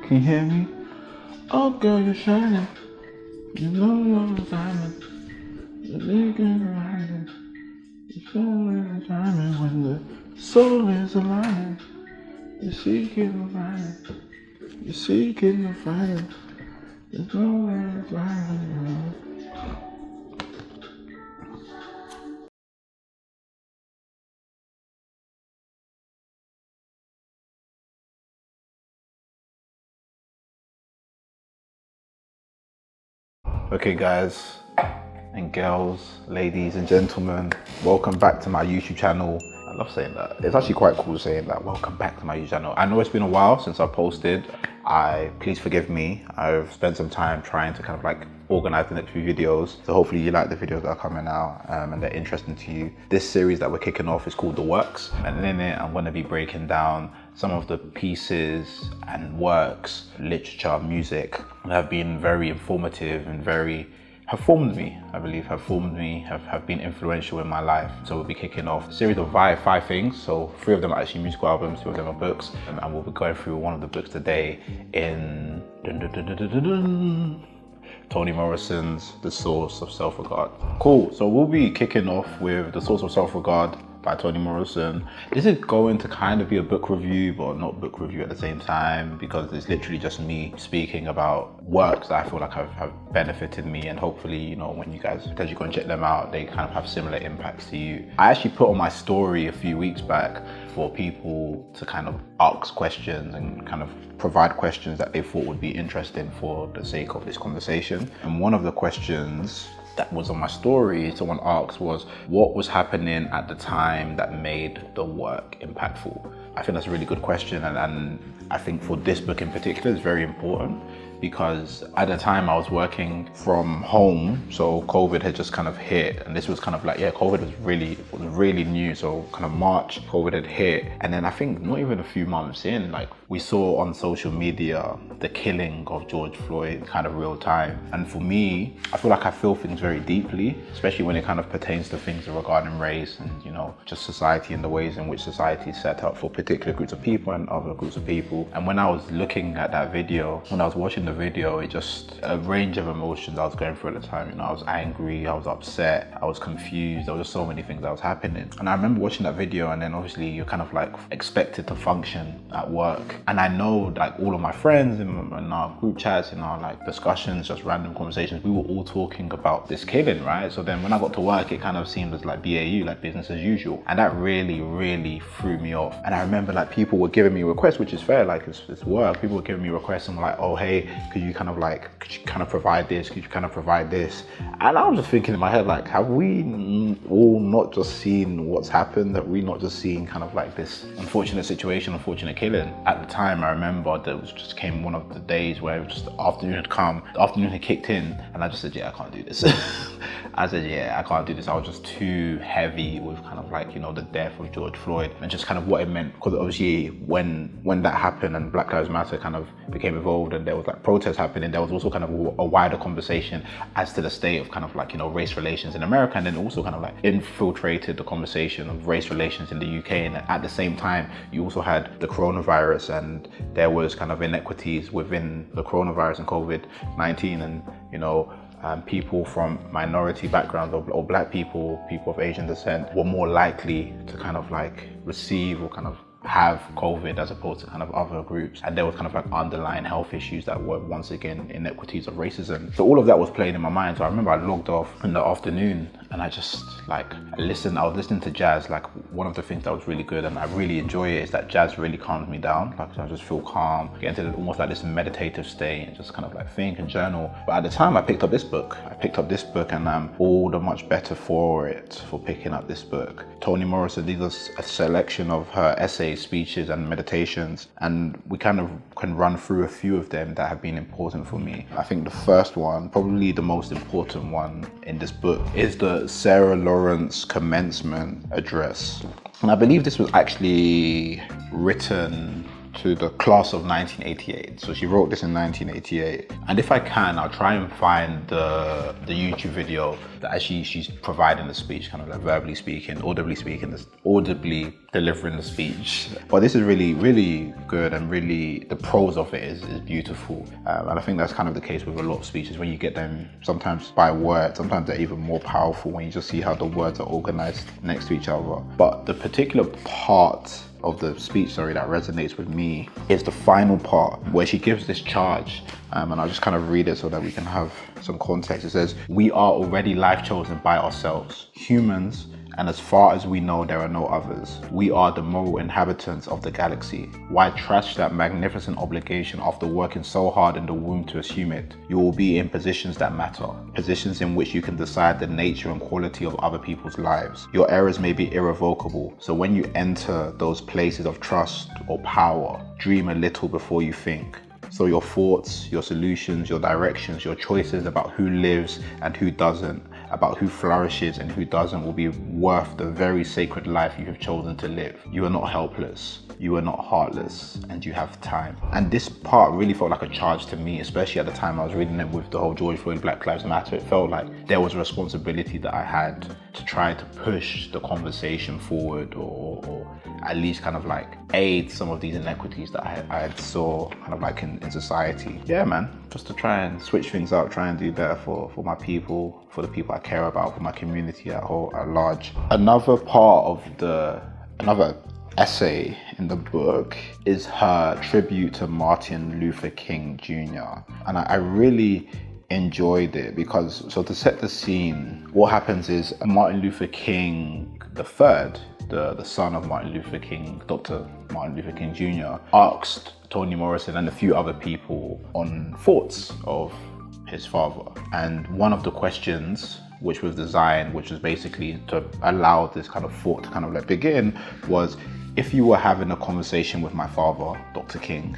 Can you hear me? Oh girl, you're shining. You know you're a diamond. The nigga riding. You shining, shining when the soul is aligning. You seek it and find it. You seek it and find it. There's nowhere to find it. Okay guys and girls, ladies and gentlemen, welcome back to my YouTube channel. I love saying that. It's actually quite cool saying that. Welcome back to my YouTube channel. I know it's been a while since I posted. Please forgive me. I've spent some time trying to kind of like organize the next few videos. So hopefully you like the videos that are coming out and they're interesting to you. This series that we're kicking off is called The Works. And in it, I'm gonna be breaking down some of the pieces and works, literature, music that have been very informative and have formed me, I believe, have been influential in my life. So we'll be kicking off a series of five things. So 3 of them are actually musical albums, 2 of them are books. And we'll be going through one of the books today in Toni Morrison's The Source of Self-Regard. Cool, so we'll be kicking off with The Source of Self-Regard by Toni Morrison. This is going to kind of be a book review, but not book review at the same time, because it's literally just me speaking about works that I feel like have benefited me, and hopefully, you know, when you guys potentially go and check them out, they kind of have similar impacts to you. I actually put on my story a few weeks back for people to kind of ask questions and kind of provide questions that they thought would be interesting for the sake of this conversation. And one of the questions that was on my story, someone asked, was what was happening at the time that made the work impactful? I think that's a really good question, and I think for this book in particular, it's very important because at the time I was working from home, so COVID had just kind of hit, and this was kind of like, yeah, COVID was really new, so kind of March, COVID had hit, and then I think not even a few months in, like we saw on social media the killing of George Floyd kind of real time. And for me, I feel like I feel things very deeply, especially when it kind of pertains to things regarding race and, you know, just society and the ways in which society is set up for particular groups of people and other groups of people. And when I was looking at that video, when I was watching the video, it just a range of emotions I was going through at the time. You know, I was angry, I was upset, I was confused. There were just so many things that was happening. And I remember watching that video, and then obviously you're kind of like expected to function at work. And I know like all of my friends in our group chats, in our like discussions, just random conversations, we were all talking about this killing, right? So then when I got to work, it kind of seemed as like BAU, like business as usual. And that really threw me off. And I remember like people were giving me requests, which is fair, like it's work. People were giving me requests and were like, oh, hey, could you kind of provide this? Could you kind of provide this? And I was just thinking in my head, like, have we all not just seen what's happened? Have we not just seen kind of like this unfortunate situation, unfortunate killing? At the time, I remember that it just came one of the days where it was just the afternoon had come, the afternoon had kicked in, and I just said, yeah, I can't do this. I said, yeah, I can't do this. I was just too heavy with kind of like, you know, the death of George Floyd and just kind of what it meant. Because obviously when that happened and Black Lives Matter kind of became involved and there was like protests happening, there was also kind of a wider conversation as to the state of kind of like, you know, race relations in America, and then also kind of like infiltrated the conversation of race relations in the UK. And at the same time, you also had the coronavirus, and there was kind of inequities within the coronavirus and COVID-19, and, you know, people from minority backgrounds or Black people of Asian descent were more likely to kind of like receive or kind of have COVID as opposed to kind of other groups. And there was kind of like underlying health issues that were once again inequities of racism. So all of that was playing in my mind. So I remember I logged off in the afternoon and I just like I was listening to jazz. Like one of the things that was really good and I really enjoy it is that jazz really calms me down. Like I just feel calm, get into almost like this meditative state and just kind of like think and journal. But at the time I picked up this book and I'm all the much better for picking up this book. Toni Morrison, these are a selection of her essays, speeches and meditations, and we kind of can run through a few of them that have been important for me. I think the first one, probably the most important one in this book, is the Sarah Lawrence commencement address. And I believe this was actually written to the class of 1988. So she wrote this in 1988. And if I can, I'll try and find the YouTube video that actually she's providing the speech, kind of like verbally speaking, audibly delivering the speech. But this is really, really good, and really the prose of it is beautiful. And I think that's kind of the case with a lot of speeches. When you get them sometimes by word, sometimes they're even more powerful when you just see how the words are organized next to each other. But the particular part of the speech, that resonates with me is the final part where she gives this charge, and I'll just kind of read it so that we can have some context. It says, "We are already life chosen by ourselves, humans, and as far as we know, there are no others. We are the moral inhabitants of the galaxy. Why trash that magnificent obligation after working so hard in the womb to assume it? You will be in positions that matter, positions in which you can decide the nature and quality of other people's lives. Your errors may be irrevocable, so when you enter those places of trust or power, dream a little before you think. So your thoughts, your solutions, your directions, your choices about who lives and who doesn't, about who flourishes and who doesn't, will be worth the very sacred life you have chosen to live. You are not helpless, you are not heartless, and you have time." And this part really felt like a charge to me, especially at the time I was reading it with the whole George Floyd Black Lives Matter. It felt like there was a responsibility that I had to try to push the conversation forward, or at least kind of like aid some of these inequities that I saw kind of like in society. Yeah, man, just to try and switch things up, try and do better for my people, for the people I care about, for my community at large. Another essay in the book is her tribute to Martin Luther King Jr. And I really enjoyed it because, so to set the scene, what happens is Martin Luther King III, the son of Martin Luther King, Dr. Martin Luther King Jr., asked Toni Morrison and a few other people on thoughts of his father. And one of the questions, which was designed, which was basically to allow this kind of thought to kind of like begin, was, if you were having a conversation with my father, Dr. King,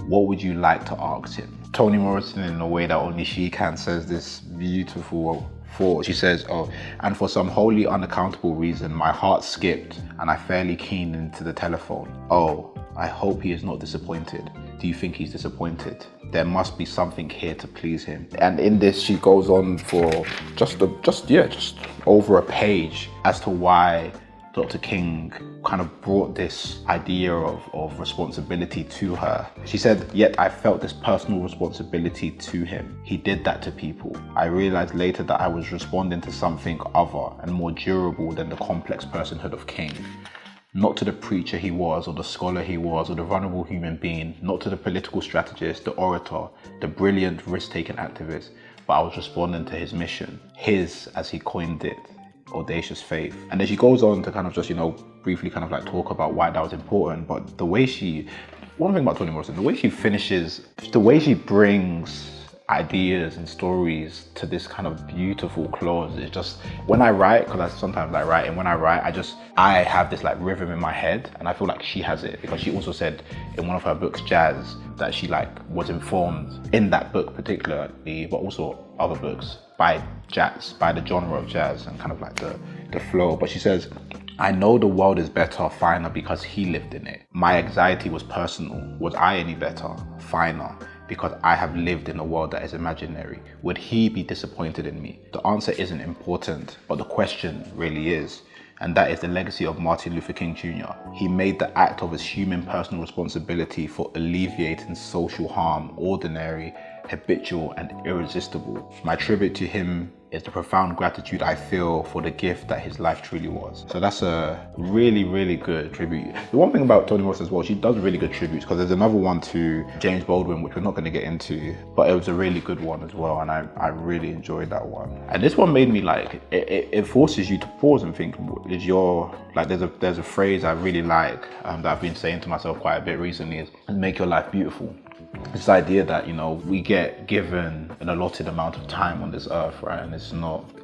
what would you like to ask him? Toni Morrison, in a way that only she can, says this beautiful thought. She says, "Oh, and for some wholly unaccountable reason, my heart skipped and I fairly keened into the telephone. Oh, I hope he is not disappointed. Do you think he's disappointed? There must be something here to please him." And in this, she goes on for just over a page as to why Dr. King kind of brought this idea of responsibility to her. She said, "Yet I felt this personal responsibility to him. He did that to people. I realized later that I was responding to something other and more durable than the complex personhood of King. Not to the preacher he was, or the scholar he was, or the vulnerable human being, not to the political strategist, the orator, the brilliant risk-taking activist, but I was responding to his mission, his, as he coined it, audacious faith." And then she goes on to kind of just, briefly kind of like talk about why that was important. But one thing about Toni Morrison, the way she finishes, the way she brings ideas and stories to this kind of beautiful close, it's just, when I write, because sometimes I write, and when I write, I have this like rhythm in my head, and I feel like she has it, because she also said in one of her books, Jazz, that she was informed in that book particularly, but also other books, by jazz, by the genre of jazz and kind of like the flow. But she says, "I know the world is better, finer, because he lived in it. My anxiety was personal. Was I any better, finer, because I have lived in a world that is imaginary? Would he be disappointed in me? The answer isn't important, but the question really is. And that is the legacy of Martin Luther King Jr. He made the act of his human personal responsibility for alleviating social harm ordinary, habitual, and irresistible. My tribute to him is the profound gratitude I feel for the gift that his life truly was." So that's a really, really good tribute. The one thing about Toni Morrison as well, she does really good tributes, because there's another one to James Baldwin, which we're not going to get into, but it was a really good one as well, and I really enjoyed that one. And this one made me it forces you to pause and think, there's a phrase I really like that I've been saying to myself quite a bit recently, is make your life beautiful. This idea that, we get given an allotted amount of time on this earth, right? And it's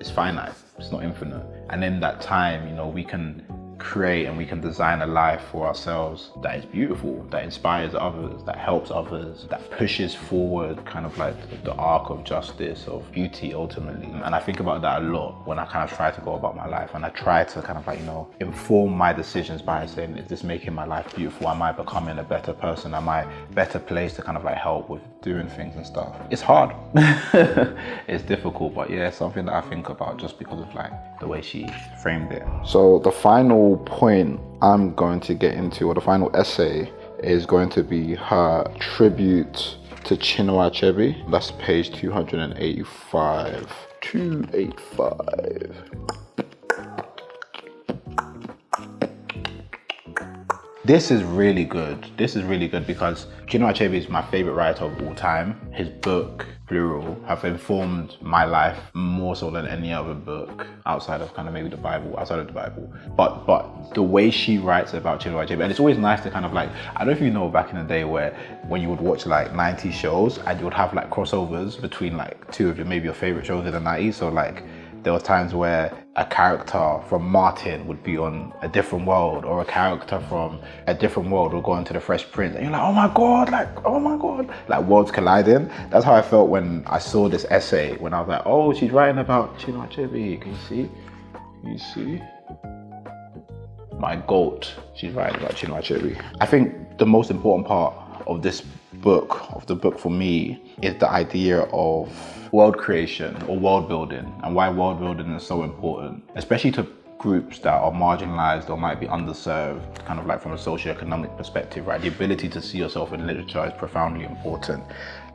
finite, it's not infinite. And in that time, we can create and we can design a life for ourselves that is beautiful, that inspires others, that helps others, that pushes forward kind of like the arc of justice, of beauty ultimately. And I think about that a lot when I kind of try to go about my life, and I try to kind of like, you know, inform my decisions by saying, is this making my life beautiful? Am I becoming a better person? Am I better placed to kind of like help with doing things and stuff? It's hard. It's difficult, but yeah, something that I think about just because of like the way she framed it. So the final point I'm going to get into, or the final essay, is going to be her tribute to Chinua Achebe. That's page 285. 285. This is really good. This is really good because Chinua Achebe is my favorite writer of all time. His book, plural, have informed my life more so than any other book outside of kind of maybe the Bible, outside of the Bible. But the way she writes about Chinua Achebe, and it's always nice to kind of like, I don't know if you know back in the day where when you would watch like 90s shows and you would have like crossovers between like two of maybe your favorite shows in the 90s. So like there were times where a character from Martin would be on a different world, or a character from a different world would go into the Fresh Prince, and you're like, oh my God, like worlds colliding. That's how I felt when I saw this essay, when I was like, oh, she's writing about Chinua Achebe. Can you see? My goat, she's writing about Chinua Achebe. I think the most important part of the book for me is the idea of world creation or world building, and why world building is so important, especially to groups that are marginalized or might be underserved, kind of like from a socioeconomic perspective, right? The ability to see yourself in literature is profoundly important,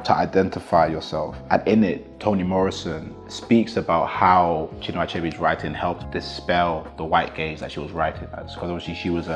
to identify yourself. And in it, Toni Morrison speaks about how Chinua Achebe's writing helped dispel the white gaze that she was writing as, because obviously she was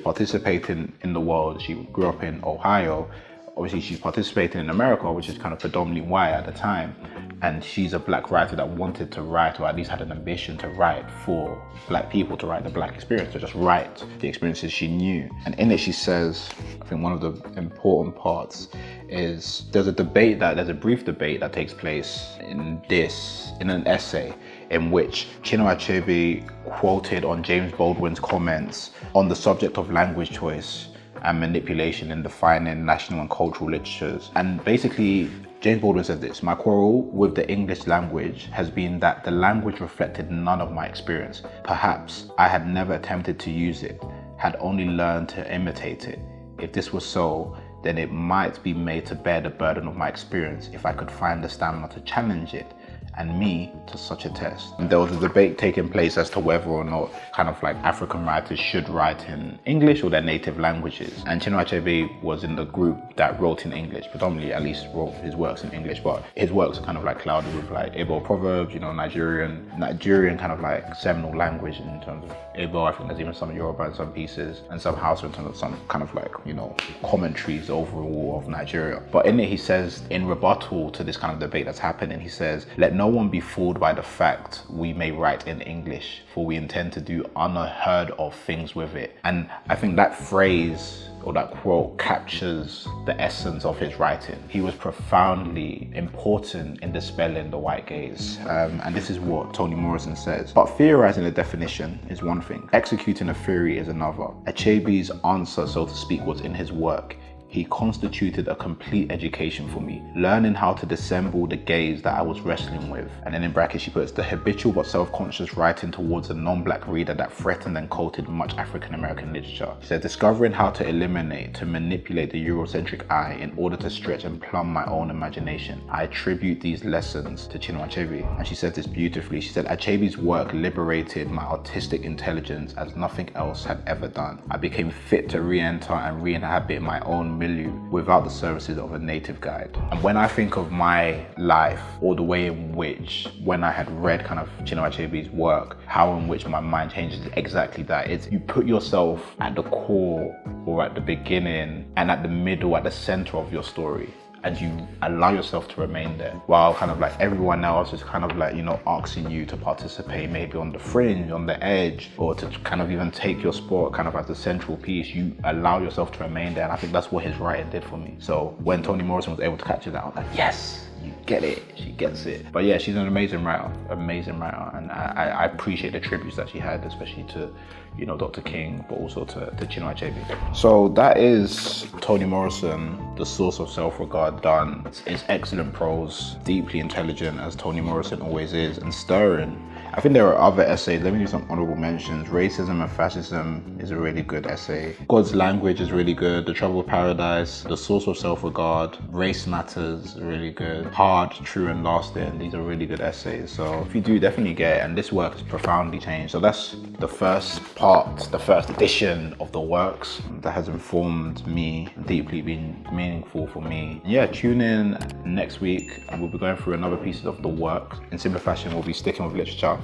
participating in the world. She grew up in Ohio. Obviously she's participating in America, which is kind of predominantly white at the time. And she's a black writer that wanted to write, or at least had an ambition to write for black people, to write the black experience, to just write the experiences she knew. And in it she says, I think one of the important parts is there's a brief debate that takes place in an essay in which Chinua Achebe quoted on James Baldwin's comments on the subject of language choice and manipulation in defining national and cultural literatures. And basically, James Baldwin said this: my quarrel with the English language has been that the language reflected none of my experience. Perhaps I had never attempted to use it, had only learned to imitate it. If this was so, then it might be made to bear the burden of my experience if I could find the stamina to challenge it, and me to such a test. And there was a debate taking place as to whether or not kind of like African writers should write in English or their native languages. And Chinua Achebe was in the group that wrote in English, predominantly at least wrote his works in English, but his works are kind of like clouded with like Igbo proverbs, you know, Nigerian kind of like seminal language in terms of Igbo. I think there's even some Yoruba in some pieces, and some Hausa in terms of some kind of like, you know, commentaries overall of Nigeria. But in it he says, in rebuttal to this kind of debate that's happening, he says, let no one be fooled by the fact we may write in English, for we intend to do unheard of things with it. And I think that phrase or that quote captures the essence of his writing. He was profoundly important in dispelling the white gaze. And this is what Toni Morrison says. But theorizing a definition is one thing. Executing a theory is another. Achebe's answer, so to speak, was in his work. He constituted a complete education for me, learning how to dissemble the gaze that I was wrestling with. And then in brackets she puts, the habitual but self-conscious writing towards a non-black reader that threatened and coated much African-American literature. She said, discovering how to eliminate, to manipulate the Eurocentric eye in order to stretch and plumb my own imagination. I attribute these lessons to Chinua Achebe. And she said this beautifully. She said, Achebe's work liberated my artistic intelligence as nothing else had ever done. I became fit to re-enter and re-inhabit my own milieu without the services of a native guide. And when I think of my life, or the way in which, when I had read kind of Chinua Achebe's work, how in which my mind changes, exactly that. It's you put yourself at the core, or at the beginning, and at the middle, at the center of your story, and you allow yourself to remain there, while kind of like everyone else is kind of like, you know, asking you to participate maybe on the fringe, on the edge, or to kind of even take your spot kind of as the central piece. You allow yourself to remain there, and I think that's what his writing did for me. So when Toni Morrison was able to capture that, I was like, yes, you get it, she gets it. But yeah, she's an amazing writer, and I appreciate the tributes that she had, especially to, you know, Dr. King, but also to Chinua Achebe. So that is Toni Morrison, The Source of Self-Regard, done. It's excellent prose, deeply intelligent, as Toni Morrison always is, and stirring. I think there are other essays. Let me do some honorable mentions. Racism and Fascism is a really good essay. God's Language is really good. The Trouble of Paradise, The Source of Self-Regard, Race Matters is really good. Hard, True and Lasting, these are really good essays. So if you do, definitely get it. And this work has profoundly changed. So that's the first part, the first edition of the works that has informed me, deeply been meaningful for me. Yeah, tune in next week and we'll be going through another piece of the work. In similar fashion, we'll be sticking with literature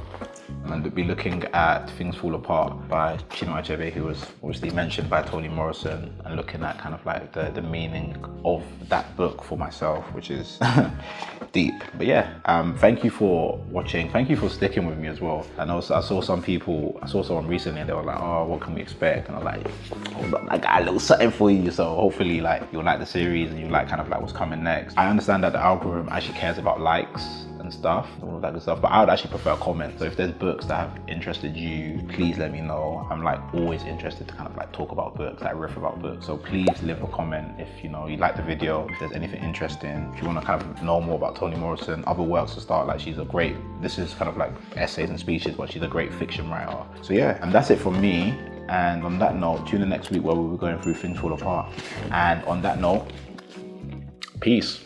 and we'll be looking at Things Fall Apart by Chinua Achebe, who was obviously mentioned by Toni Morrison, and looking at kind of like the meaning of that book for myself, which is deep. But yeah, thank you for watching. Thank you for sticking with me as well. And also I saw someone recently and they were like, oh, what can we expect? And I'm like, hold on, I got a little something for you. So hopefully like you'll like the series and you like kind of like what's coming next. I understand that the algorithm actually cares about likes and stuff, all of that good stuff, but I would actually prefer comments. So if there's books that have interested you, please let me know. I'm like always interested to kind of like talk about books, like riff about books. So please leave a comment if you know you like the video, if there's anything interesting, if you want to kind of know more about Toni Morrison, other works to start. Like this is kind of like essays and speeches, but she's a great fiction writer. So yeah, and that's it from me. And on that note, tune in next week where we'll be going through Things Fall Apart. And on that note, peace.